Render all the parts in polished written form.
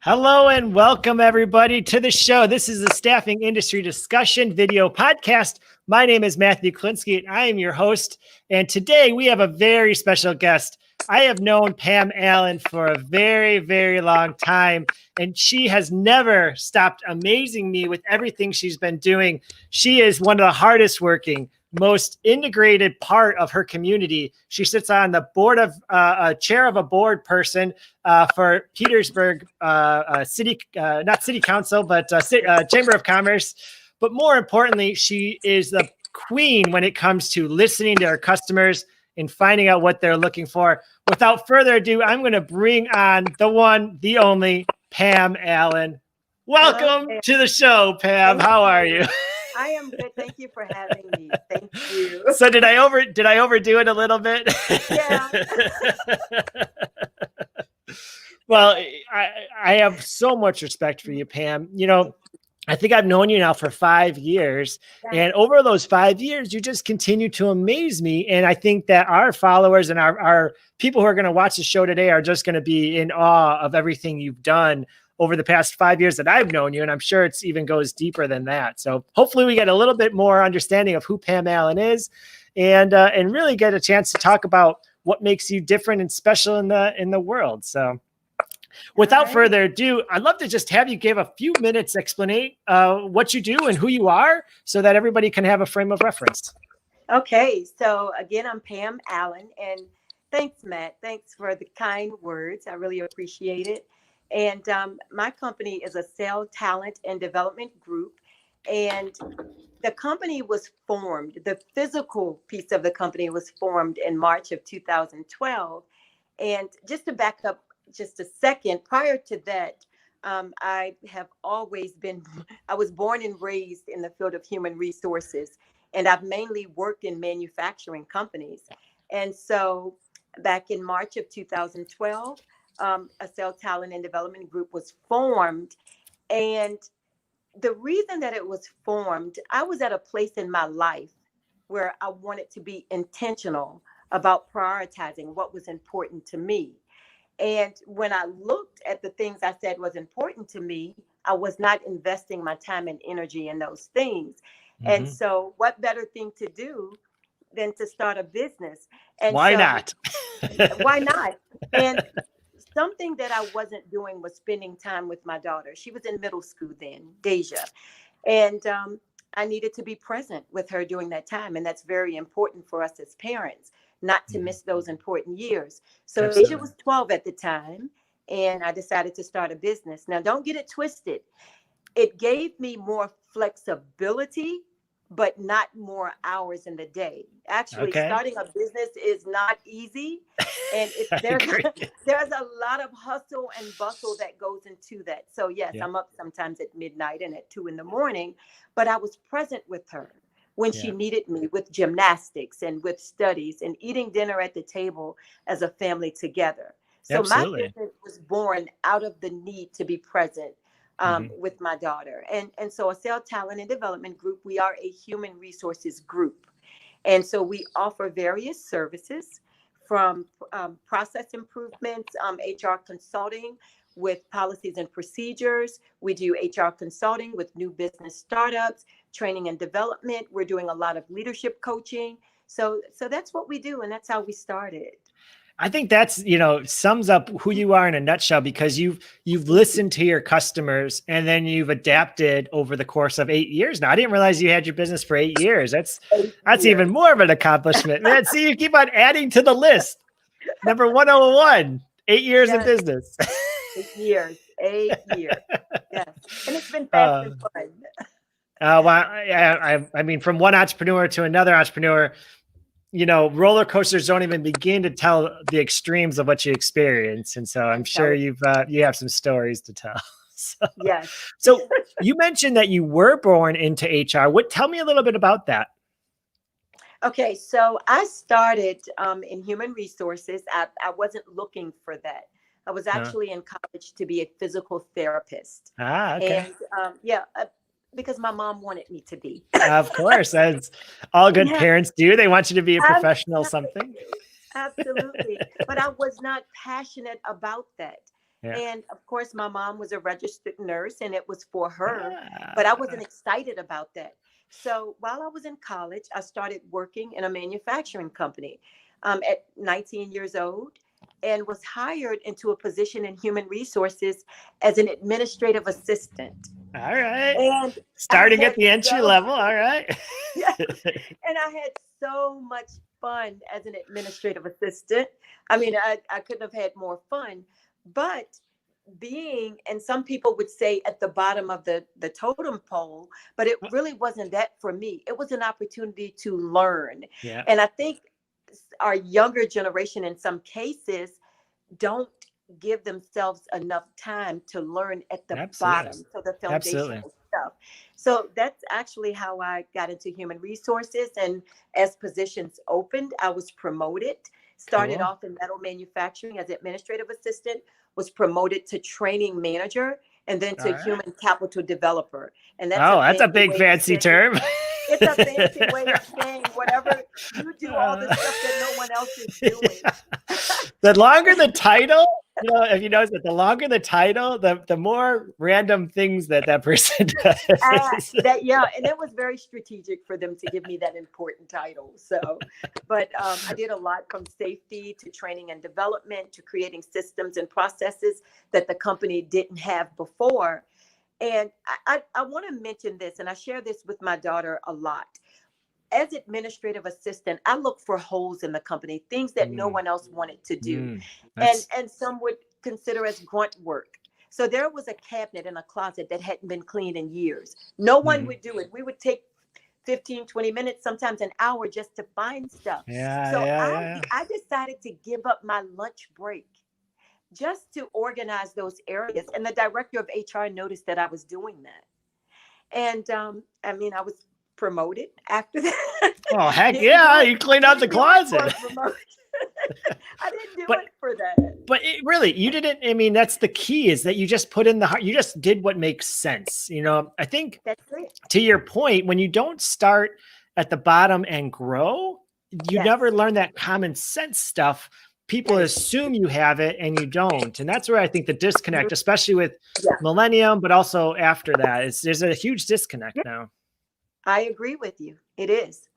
Hello and welcome everybody to the show. This is the Staffing Industry Discussion video podcast. My name is Matthew Klinsky and I am your host. And today we have a very special guest. I have known Pam Allen for a very, very long time, and she has never stopped amazing me with everything she's been doing. She is one of the hardest working, most integrated part of her community. She sits on the board of chair of a board person for Petersburg city, not city council, but Chamber of Commerce. But more importantly, she is the queen when it comes to listening to her customers and finding out what they're looking for. Without further ado, I'm going to bring on the one, the only, Pam Allen. Welcome to the show, Pam. How are you? I am good. Thank you for having me. Thank you. So did I overdo it a little bit? Yeah. Well, I have so much respect for you, Pam. You know, I think I've known you now for 5 years, and over those 5 years, you just continue to amaze me. And I think that our followers and our people who are going to watch the show today are just going to be in awe of everything you've done over the past 5 years that I've known you. And I'm sure it's even goes deeper than that. So hopefully we get a little bit more understanding of who Pam Allen is and really get a chance to talk about what makes you different and special in the world. So without further ado, I'd love to just have you give a few minutes explain what you do and who you are so that everybody can have a frame of reference. Okay. So again, I'm Pam Allen, and thanks, Matt. Thanks for the kind words. I really appreciate it. And my company is a sales talent and development group. And the company was formed, the physical piece of the company was formed in March of 2012. And just to back up just a second, prior to that, I have always been, I was born and raised in the field of human resources, and I've mainly worked in manufacturing companies. And so back in March of 2012, a sales talent and development group was formed. And the reason that it was formed, I was at a place in my life where I wanted to be intentional about prioritizing what was important to me. And when I looked at the things I said was important to me, I was not investing my time and energy in those things. Mm-hmm. And so what better thing to do than to start a business? And why not? Why not? And something that I wasn't doing was spending time with my daughter. She was in middle school then, Deja. And I needed to be present with her during that time. And that's very important for us as parents, not to miss those important years. So Deja was 12 at the time, and I decided to start a business. Now, don't get it twisted. It gave me more flexibility, but not more hours in the day. Actually, starting a business is not easy. And there's a lot of hustle and bustle that goes into that. So yes, I'm up sometimes at midnight and at 2 a.m, but I was present with her when she needed me, with gymnastics and with studies and eating dinner at the table as a family together. So my business was born out of the need to be present with my daughter. And so a sales talent and development group, we are a human resources group. And so we offer various services from process improvements, HR consulting with policies and procedures. We do HR consulting with new business startups, training and development. We're doing a lot of leadership coaching. So that's what we do. And that's how we started. I think that's, sums up who you are in a nutshell, because you've listened to your customers and then you've adapted over the course of 8 years. Now, I didn't realize you had your business for 8 years. That's even more of an accomplishment. Man, see, you keep on adding to the list. Number 101, 8 years in business. 8 years. 8 years. Yes. And it's been fast and fun. Well, I mean, from one entrepreneur to another entrepreneur, roller coasters don't even begin to tell the extremes of what you experience. And so I'm sure you have some stories to tell. So, yes. So you mentioned that you were born into HR. Tell me a little bit about that. Okay. So I started in human resources. I wasn't looking for that. I was actually in college to be a physical therapist. Okay. And because my mom wanted me to be. Of course, as all good parents do. They want you to be a professional something. Absolutely. But I was not passionate about that. Yeah. And of course, my mom was a registered nurse and it was for her, but I Ah, wasn't excited about that. So while I was in college, I started working in a manufacturing company at 19 years old and was hired into a position in human resources as an administrative assistant. all right. And I Starting at had the entry so, level. All right. yeah, and I had so much fun as an administrative assistant. I mean, I couldn't have had more fun, but being, and some people would say at the bottom of the totem pole, but it really wasn't that for me. It was an opportunity to learn. Yeah. And I think our younger generation in some cases don't give themselves enough time to learn at the Absolutely. bottom, so the Absolutely. foundational stuff. So that's actually how I got into human resources. And as positions opened, I was promoted. Started Cool. off in metal manufacturing as administrative assistant, was promoted to training manager, and then All to right. human capital developer. And that's a Oh, that's a fancy big way of fancy saying, term. it's a fancy way of saying whatever you do, all the stuff that no one else is doing. The longer the title, if you notice that the longer the title, the more random things that person does. That yeah, and it was very strategic for them to give me that important title. So, but I did a lot from safety to training and development to creating systems and processes that the company didn't have before. And I want to mention this, and I share this with my daughter a lot. As administrative assistant, I look for holes in the company, things that no Mm, one else wanted to do, that's and some would consider as grunt work. So there was a cabinet in a closet that hadn't been cleaned in years. No one mhm. would do it. We would take 15, 20 minutes, sometimes an hour just to find stuff. Yeah, So yeah, I yeah. I decided to give up my lunch break just to organize those areas. And the director of HR noticed that I was doing that. And I mean, I was promoted after that. Oh, heck Didn't do yeah, it. you cleaned out the Didn't do it for closet. a promotion. I didn't do But it for that. but it really, you didn't. I mean, that's the key is that you just put in the heart. You just did what makes sense. I think That's it. to your point, when you don't start at the bottom and grow, you Yes, never learn that common sense stuff. People that is assume you have it and you don't. And that's where I think the disconnect, especially with yeah. Millennium, but also after that, is there's a huge disconnect Yeah, now. I agree with you. It is.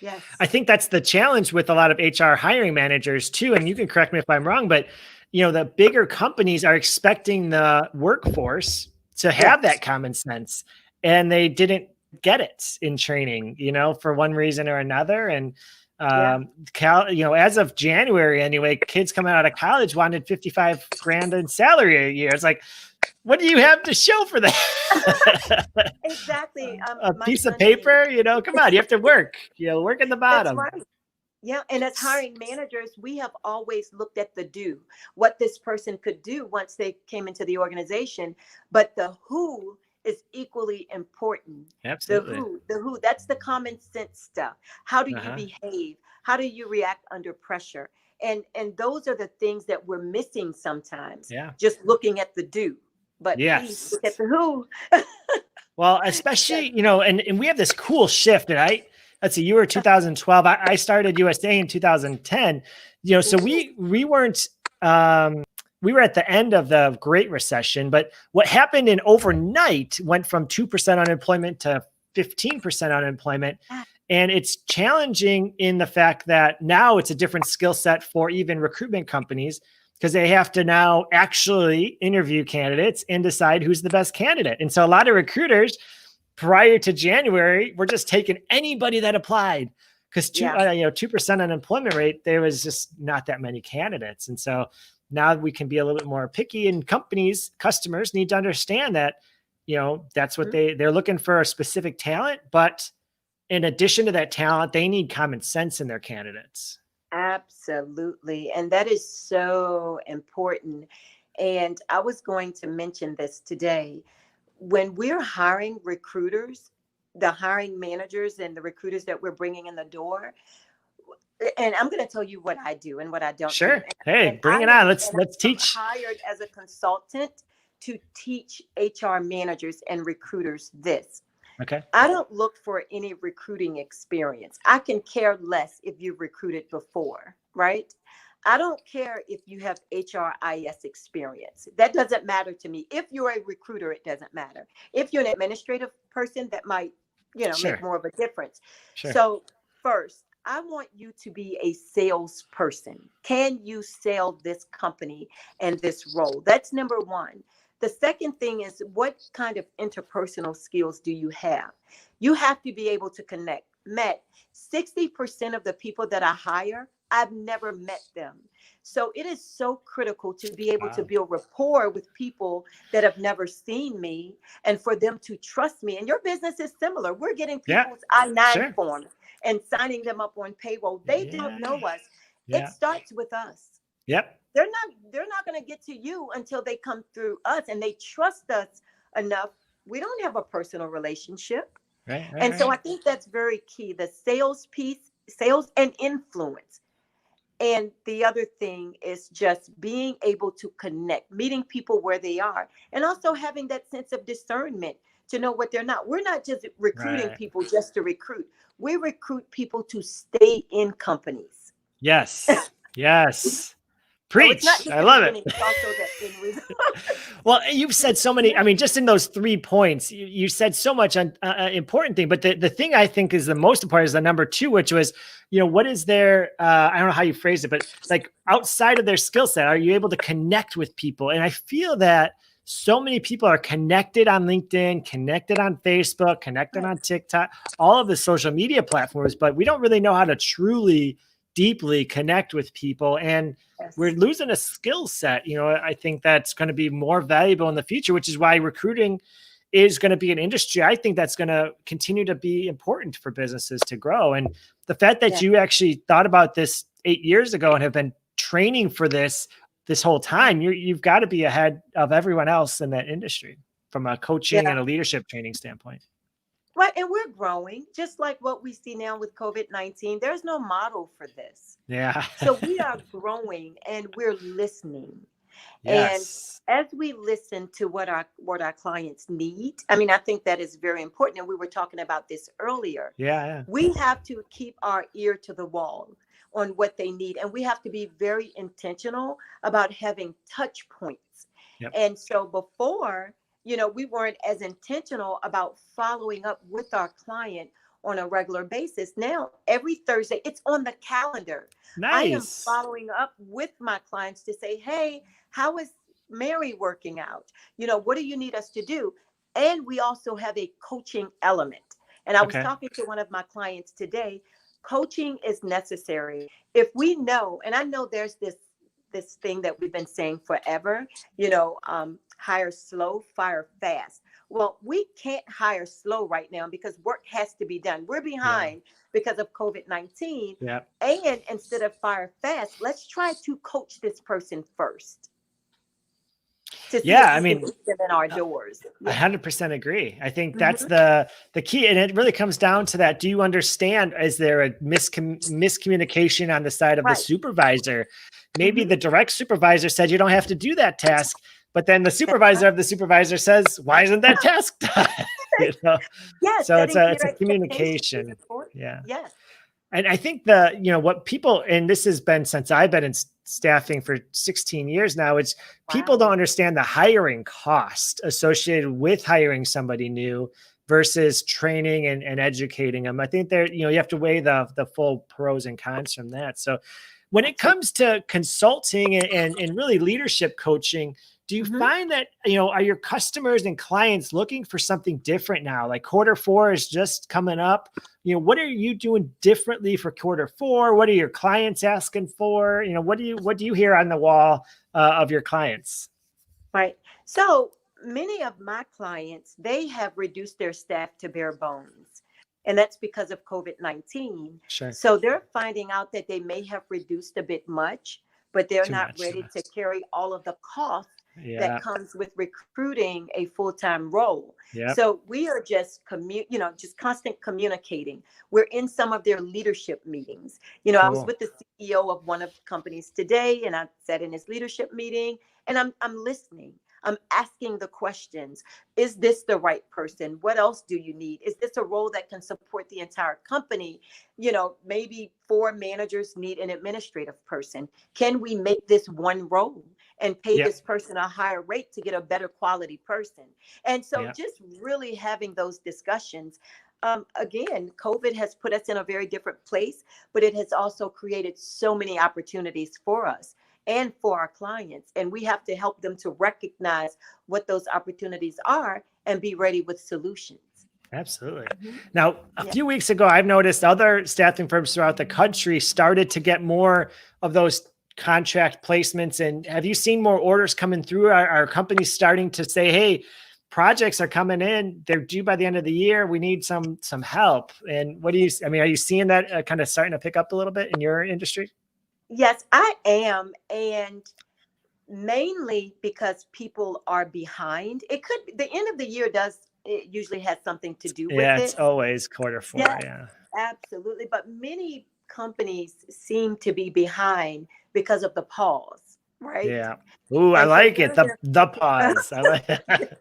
I Yes. think that's the challenge with a lot of HR hiring managers too. And you can correct me if I'm wrong, but the bigger companies are expecting the workforce to have Yes. that common sense, and they didn't get it in training, for one reason or another. And Yeah. as of January anyway, kids coming out of college wanted 55 grand in salary a year. It's like, what do you have to show for that? Exactly. A My piece of son did. paper, come on, you have to work, work at the That's bottom. right. Yeah. And as hiring managers, we have always looked at the do, what this person could do once they came into the organization. But the who is equally important. Absolutely. The who, that's the common sense stuff. How do you Uh-huh. behave? How do you react under pressure? And those are the things that we're missing sometimes, Yeah. just looking at the do. But please Yes. look at the who. Well, Yes. especially, and we have this cool shift. And let's see, you were 2012. I started USA in 2010. So Ooh, we weren't, we were at the end of the Great Recession, but what happened in overnight went from 2% unemployment to 15% unemployment. And it's challenging in the fact that now it's a different skill set for even recruitment companies, because they have to now actually interview candidates and decide who's the best candidate. And so a lot of recruiters prior to January were just taking anybody that applied, because yeah. 2% unemployment rate, there was just not that many candidates. And so now we can be a little bit more picky, and customers need to understand that, that's what they're looking for, a specific talent, but in addition to that talent, they need common sense in their candidates. Absolutely. And that is so important. And I was going to mention this today. When we're hiring recruiters, the hiring managers and the recruiters that we're bringing in the door, and I'm going to tell you what I do and what I don't do. Sure. Hey, And bring I it on. am, Let's I'm teach. hired as a consultant to teach HR managers and recruiters this. Okay. I don't look for any recruiting experience. I can care less if you've recruited before, right? I don't care if you have HRIS experience. That doesn't matter to me. If you're a recruiter, it doesn't matter. If you're an administrative person, that might, make Sure. more of a difference. Sure. So first, I want you to be a salesperson. Can you sell this company and this role? That's number one. The second thing is, what kind of interpersonal skills do you have? You have to be able to connect. Met 60% of the people that I hire, I've never met them. So it is so critical to be able to Wow. build rapport with people that have never seen me, and for them to trust me. And your business is similar. We're getting Yeah. people's I-9 Sure. forms and signing them up on payroll. They don't Yeah. know us. It Yeah. starts with us. Yep. They're not going to get to you until they come through us and they trust us enough. We don't have a personal relationship. Right. Right. And so I Right. think that's very key. The sales piece, sales and influence. And the other thing is just being able to connect, meeting people where they are, and also having that sense of discernment to know what they're not. We're not just recruiting Right. people just to recruit. We recruit people to stay in companies. Yes. Yes. So it's not Preach. just I the love it. beginning, it's also the end result. Well, you've said so many, I mean, just in those 3 points, you said so much on important thing, but the thing I think is the most important is the number 2, which was, what is their, I don't know how you phrased it, but like outside of their skill set, are you able to connect with people? And I feel that so many people are connected on LinkedIn, connected on Facebook, connected on TikTok, all of the social media platforms, but we don't really know how to truly deeply connect with people. And we're Yes. losing a skill set. I think that's going to be more valuable in the future, which is why recruiting is going to be an industry. I think that's going to continue to be important for businesses to grow. And the fact that Yeah. you actually thought about this 8 years ago and have been training for this whole time, you've got to be ahead of everyone else in that industry from a coaching Yeah. and a leadership training standpoint. Right. And we're growing, just like what we see now with COVID-19. There's no model for this. Yeah. So we are growing and we're listening. And Yes. as we listen to what our clients need, I mean, I think that is very important. And we were talking about this earlier. Yeah. Yeah. We have to keep our ear to the wall on what they need. And we have to be very intentional about having touch points. Yep. And so before, we weren't as intentional about following up with our client on a regular basis. Now, every Thursday, it's on the calendar. I am Nice. following up with my clients to say, hey, how is Mary working out? What do you need us to do? And we also have a coaching element. And I was Okay. talking to one of my clients today. Coaching is necessary. If we know, and I know there's this thing that we've been saying forever, hire slow, fire fast. Well, we can't hire slow right now because work has to be done. We're behind because of COVID-19. Yeah. And instead of fire fast, let's try to coach this person first to see Yeah. I if we can mean, get them in our doors. I Yeah. 100% agree. I think that's Mhm. the key. And it really comes down to that. Do you understand? Is there a miscommunication on the side of the Right. supervisor? Maybe Mhm. the direct supervisor said you don't have to do that task, but then the supervisor of the supervisor says, why isn't that task done? You know? Yes, So it's setting a clear expectations is communication. important. Yeah. Yes. And I think what people, and this has been since I've been in staffing for 16 years now, it's people don't Wow. understand the hiring cost associated with hiring somebody new versus training and educating them. I think you have to weigh the full pros and cons from that. So when it Absolutely. comes to consulting and really leadership coaching, do you Mhm. find that, are your customers and clients looking for something different now? Like quarter 4 is just coming up. What are you doing differently for quarter 4? What are your clients asking for? What do you hear on the wall of your clients? Right. So many of my clients, they have reduced their staff to bare bones. And that's because of COVID-19. Sure. So they're finding out that they may have reduced a bit much, but they're Too not much. ready to carry all of the cost that Yeah. comes with recruiting a full-time role. Yep. So we are just just constant communicating. We're in some of their leadership meetings. I was Cool. with the CEO of one of the companies today, and I sat in his leadership meeting, and I'm listening. I'm asking the questions. Is this the right person? What else do you need? Is this a role that can support the entire company? Maybe 4 managers need an administrative person. Can we make this one role and pay Yep. this person a higher rate to get a better quality person? And so Yep. just really having those discussions. Again, COVID has put us in a very different place, but it has also created so many opportunities for us and for our clients. And we have to help them to recognize what those opportunities are and be ready with solutions. Absolutely. Mhm. Now, a Yeah. few weeks ago, I've noticed other staffing firms throughout the country started to get more of those contract placements. And have you seen more orders coming through? Are companies starting to say, "Hey, projects are coming in. They're due by the end of the year. We need some help." And what do you? I mean, are you seeing that kind of starting to pick up a little bit in your industry? Yes, I am. And mainly because people are behind. It could be the end of the year it usually has something to do with Yeah, it's it. always quarter 4. Yes, Yeah. absolutely. But many companies seem to be behind because of the pause, right? Yeah. Ooh, I And so like it. they're The pause. I like it.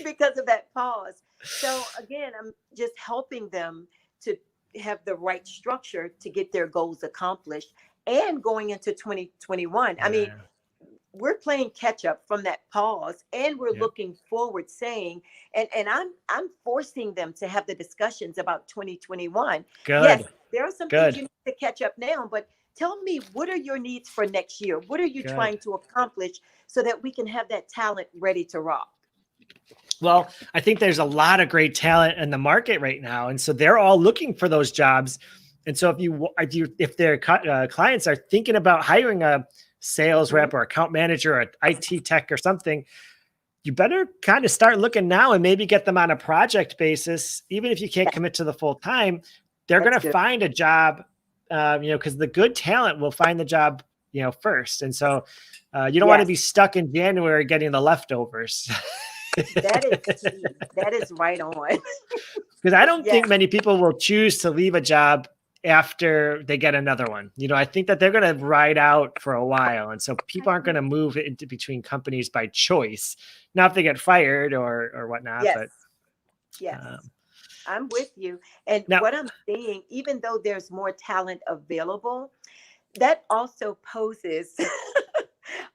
because of that pause. So again, I'm just helping them to have the right structure to get their goals accomplished and going into 2021. I mean, Yeah. we're playing catch up from that pause, and we're Yeah. looking forward saying, and I'm forcing them to have the discussions about 2021. Yes, Good. there are some things Good. you need to catch up now, but tell me, what are your needs for next year? What are you Good. trying to accomplish so that we can have that talent ready to rock? Yeah. Well, I think there's a lot of great talent in the market right now, and so they're all looking for those jobs. And so if their clients are thinking about hiring a sales Mhm. rep or account manager or IT tech or something, you better kind of start looking now and maybe get them on a project basis, even if you can't Yeah, commit to the full time. They're going that's to good. find a job, because the good talent will find the job, first. And so you don't want to Yes, be stuck in January getting the leftovers. that is key. That is right on. Because I don't Yes. think many people will choose to leave a job after they get another one. I think that they're going to ride out for a while. And so people aren't going to move into between companies by choice. Now, if they get fired or whatnot, Yes. but Yes. um, I'm with you. And now, what I'm seeing, even though there's more talent available, that also poses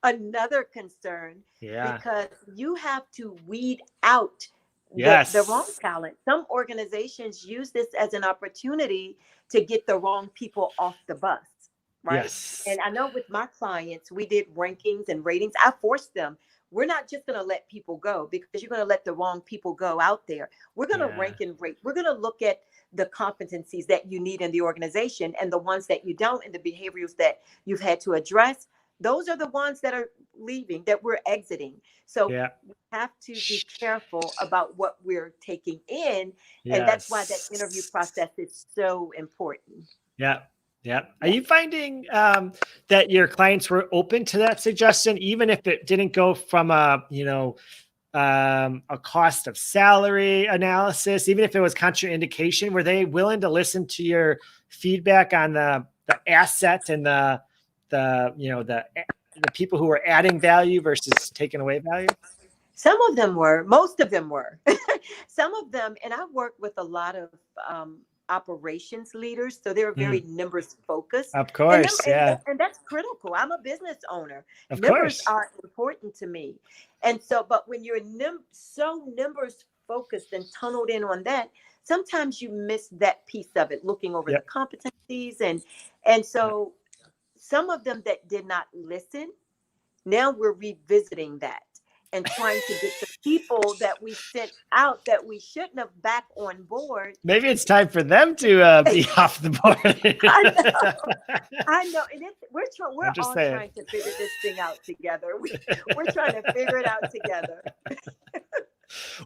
another concern yeah, because you have to weed out the wrong yes, talent. Some organizations use this as an opportunity to get the wrong people off the bus, right? yes, And I know with my clients, we did rankings and ratings. I forced them. We're not just going to let people go because you're going to let the wrong people go out there. We're going to yeah, rank and rate. We're going to look at the competencies that you need in the organization and the ones that you don't, and the behaviors that you've had to address. Those are the ones that are leaving, that we're exiting. So yeah, we have to be careful about what we're taking in. And that's why that interview yes. process is so important. Yeah. Yeah. Are Yeah. you finding that your clients were open to that suggestion, even if it didn't go from a cost of salary analysis, even if it was contraindication? Were they willing to listen to your feedback on the asset and the people who were adding value versus taking away value? Some of them were, most of them were. Some of them, and I work with a lot of operations leaders, so they're very Mm, numbers focused, of and course. Yeah. and that's critical. I'm a business owner. Of Numbers course. are important to me, and so, but when you're so numbers focused and tunneled in on that, sometimes you miss that piece of it, looking over the Yep. competencies, and Yep. so some of them that did not listen, now we're revisiting that and trying to get the people that we sent out that we shouldn't have back on board. Maybe it's time for them to be off the I know, board. I know, and we're I'm just all saying. trying to figure this thing out together. We're trying to figure it out together.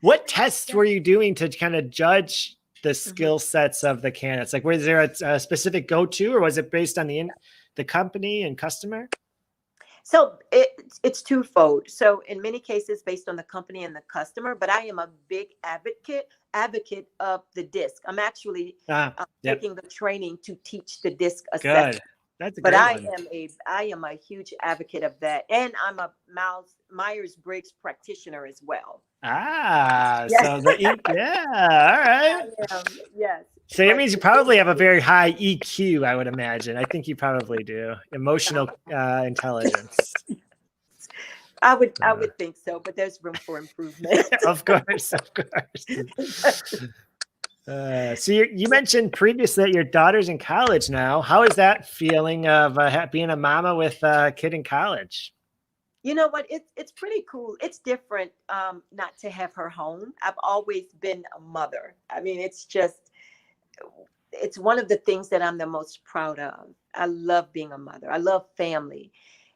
What tests Yeah. were you doing to kind of judge the Mhm. skill sets of the candidates? Like, was there a specific go-to, or was it based on the company and customer? So it's twofold. So in many cases, based on the company and the customer, but I am a big advocate of the DISC. I'm actually Ah, yep. taking the training to teach the DISC Good. assessment. That's a But great one. I am a huge advocate of that, and I'm a Myers Briggs practitioner as well. Yes, So yeah, all right. I am. Yes, So that but means you this probably have a is very high EQ, I would imagine. I think you probably do. Emotional intelligence. I Uh, would think so, but there's room for improvement. of course, of course. So you mentioned previously that your daughter's in college now. How is that feeling of being a mama with a kid in college? You know what? It's pretty cool. It's different not to have her home. I've always been a mother. I mean, it's one of the things that I'm the most proud of. I love being a mother. I love family.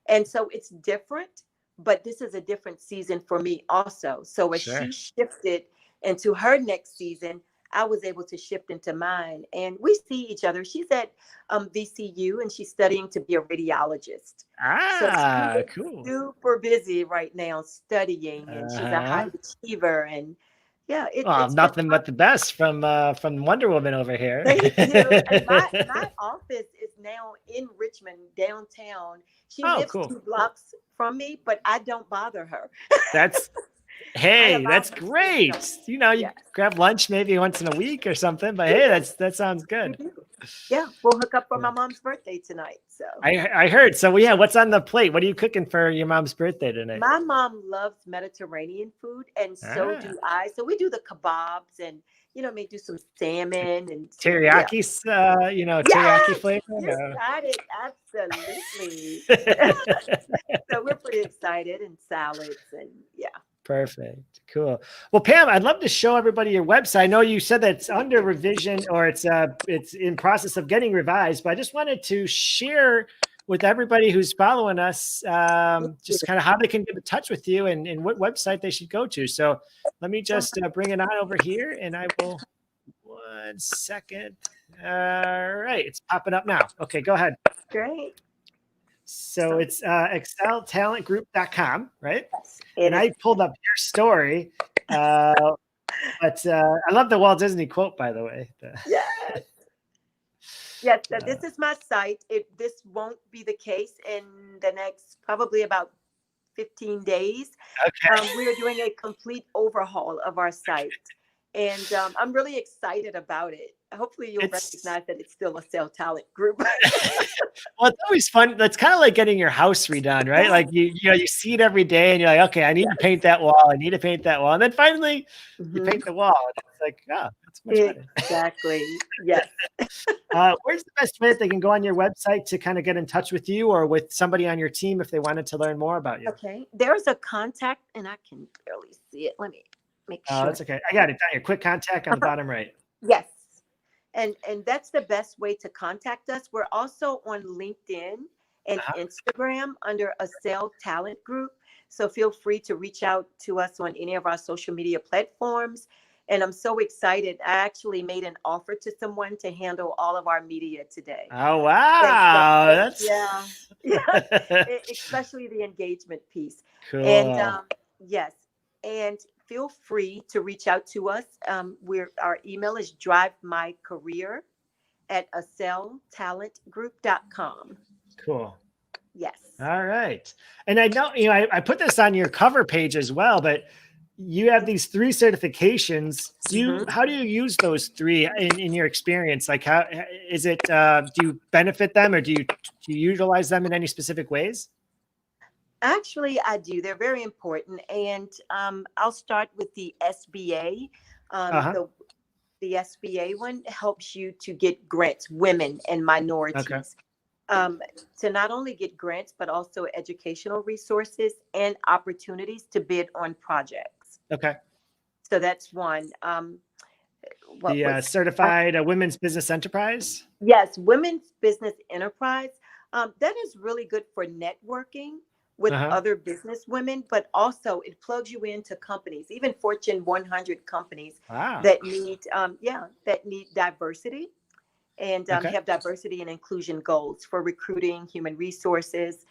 And so it's different, but this is a different season for me also. So as Sure. she shifted into her next season, I was able to shift into mine. And we see each other. She's at VCU and she's studying to be a radiologist. So she is Cool. super busy right now studying, and she's a high Uh-huh. achiever. And yeah, Well, it's been nothing but the best from Wonder Woman over here. thank you. And my office is now in Richmond downtown. She Oh, lives cool. 2 blocks from me, but I don't bother her. That's I Hey, allow that's her space great. on. You Yes, grab lunch maybe once in a week or something, but hey, that sounds we good. do. Yeah, we'll hook up for Yeah. my mom's birthday tonight. So I heard. So yeah, what's on the plate? What are you cooking for your mom's birthday tonight? my mom loves Mediterranean food, and so Ah, do I. So we do the kebabs, and may do some salmon and some, yeah. teriyaki, teriyaki Yes, flavor. you got it. Absolutely. Uh, So we're pretty excited, and salads, and yeah. Perfect. Cool. Well, Pam, I'd love to show everybody your website. I know you said that it's under revision or it's in process of getting revised, but I just wanted to share with everybody who's following us just kind of how they can get in touch with you and what website they should go to. So let me just bring it on over here and I will 1 second. All right. It's popping up now. Okay, go ahead. Great. So So it's exceltalentgroup.com, right? yes, it And is. I pulled up your story. Uh, but I love the Walt Disney quote, by the way. Yes. Yes, Uh, this is my site. This won't be the case in the next probably about 15 days. okay. We are doing a complete overhaul of our site. And I'm really excited about it. Hopefully, you'll It's recognize that it's still a Cell Talent group. well, it's always fun. That's kind of like getting your house redone, right? Yes. Like you see it every day, and you're like, okay, I need to paint that wall. I need to paint that wall, and then finally you Mhm. paint the wall, and it's like, oh, it's much better. Exactly. Yes. Where's the best way that they can go on your website to kind of get in touch with you or with somebody on your team if they wanted to learn more about you? Okay. There's a contact, and I can barely see it. Let me make Oh, sure. that's okay. I got it down here. Quick contact on the Uh-huh. bottom right. Yes. And that's the best way to contact us. We're also on LinkedIn and Uh-huh. Instagram under a Cell Talent Group. So feel free to reach out to us on any of our social media platforms. And I'm so excited. I actually made an offer to someone to handle all of our media today. Oh And so, wow, yeah, that's yeah, especially the engagement piece. And cool. yes, and feel free to reach out to us. Our email is drivemycareer@acelltalentgroup.com. Cool. Yes. All right. And I know, I put this on your cover page as well, but you have these 3 certifications. Mhm. How do you use those three in your experience? Like how is it, do you benefit them or do you utilize them in any specific ways? Actually, I do. They're very important. And I'll start with the SBA. Um, Uh-huh. the the SBA one helps you to get grants, women and Okay. minorities, um, to not only get grants, but also educational resources and opportunities to bid on projects. Okay. So that's one. What The was, certified women's business enterprise. yes, women's business enterprise. That is really good for networking with Uh-huh. other business women, but also it plugs you into companies, even Fortune 100 companies Wow. that need, that need diversity and Okay. have diversity and inclusion goals for recruiting, human resources,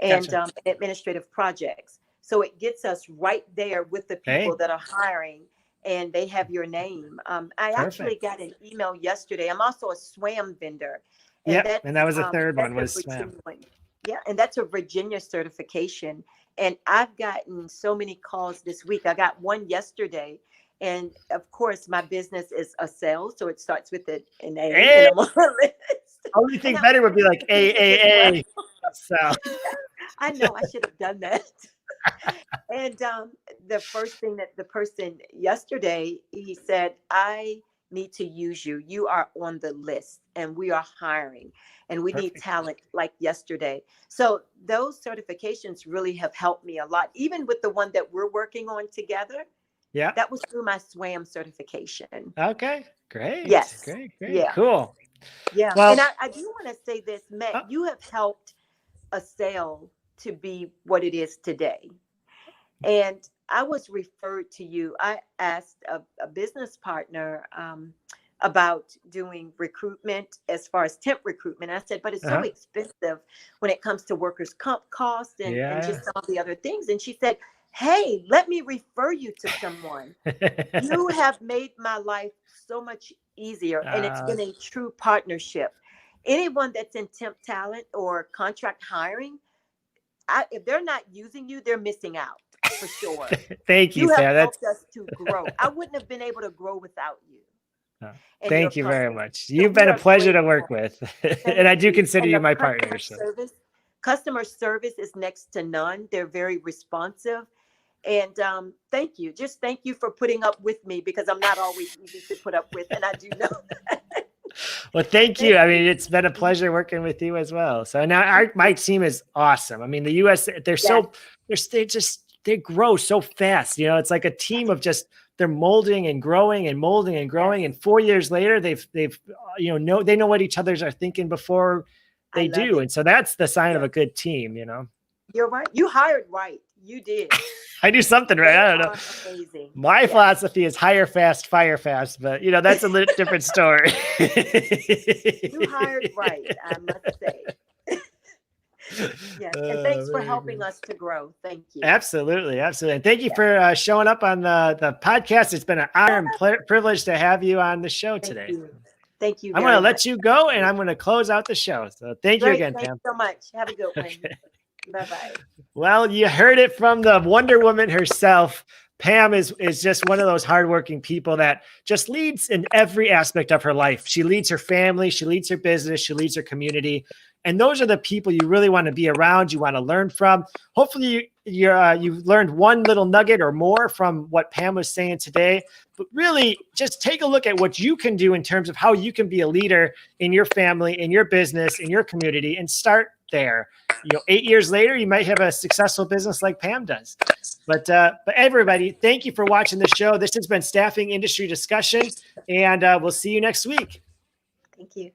and Gotcha. administrative projects. So it gets us right there with the people Hey, that are hiring and they have your name. I actually perfect. got an email yesterday. I'm also a SWAM vendor. And Yep. And that was the third that's one a was Virginia swim. one. Yeah, and that's a Virginia certification. And I've gotten so many calls this week. I got one yesterday. And of course, my business is a sales, so it starts with an A, Hey, and I'm on a list. only And thing I'm better would be in like business as well. AAA. So I know I should have done that. And the first thing that the person yesterday, he said, I need to use you. You are on the list and we are hiring and we need perfect. talent like yesterday. So those certifications really have helped me a lot. Even with the one that we're working on together, Yeah. that was through my SWAM certification. Okay. Great. Yes. Great. Great. Yeah. Cool. Yeah. And Well, I do want to say this, Matt, uh, you have helped a sale to be what it is today. And I was referred to you. I asked a business partner about doing recruitment as far as temp recruitment. I said, but it's so uh-huh. expensive when it comes to workers' comp costs and Yeah. just some of the other things. And she said, hey, let me refer you to someone. You have made my life so much easier, and it's uh, been a true partnership. Anyone that's in temp talent or contract hiring, if they're not using you, they're missing out for sure. thank you, You have Pam. That's helped us to grow. I wouldn't have been able to grow without you uh, and your thank you very company. much. So You've we been a are pleasure to work grateful. with. And Thank I do you. consider And you the my partner. So customer service is next to none. They're very responsive. And thank you. Just thank you for putting up with me because I'm not always easy to put up with. And I do know that. well, thank you. Thank I mean, you. it's been a Mhm. pleasure working with you as well. So now Thank my you. team is awesome. I mean, the US, Yes. they grow so fast. You know, it's like a team of just they're molding and growing and molding and Yes. growing. And 4 years later, they've they know what each others are thinking before I they love do. it. And so that's the sign of Yes. a good team, you know. You're right. You hired right. You did. I do something right. They I don't know. are amazing. My Yes. philosophy is hire fast, fire fast, but that's a little different story. You hired right, I must say. Yes. And thanks for Very helping good. us to grow. Thank you. Absolutely, absolutely. And thank you Yes. for showing up on the podcast. It's been an honor and privilege to have you on the show Thank today. you. Thank you I'm going to very much. let you go, and I'm going to close out the show. So thank you Great. again, Thanks Pam. so much. Have a good one. Okay. Bye bye. Well, you heard it from the Wonder Woman herself. Pam is just one of those hardworking people that just leads in every aspect of her life. She leads her family, she leads her business, she leads her community. And those are the people you really want to be around, you want to learn from. Hopefully you've learned one little nugget or more from what Pam was saying today. But really just take a look at what you can do in terms of how you can be a leader in your family, in your business, in your community, and start there. 8 years later, you might have a successful business like Pam does. But everybody, thank you for watching the show. This has been Staffing Industry Discussion, and we'll see you next week. Thank you.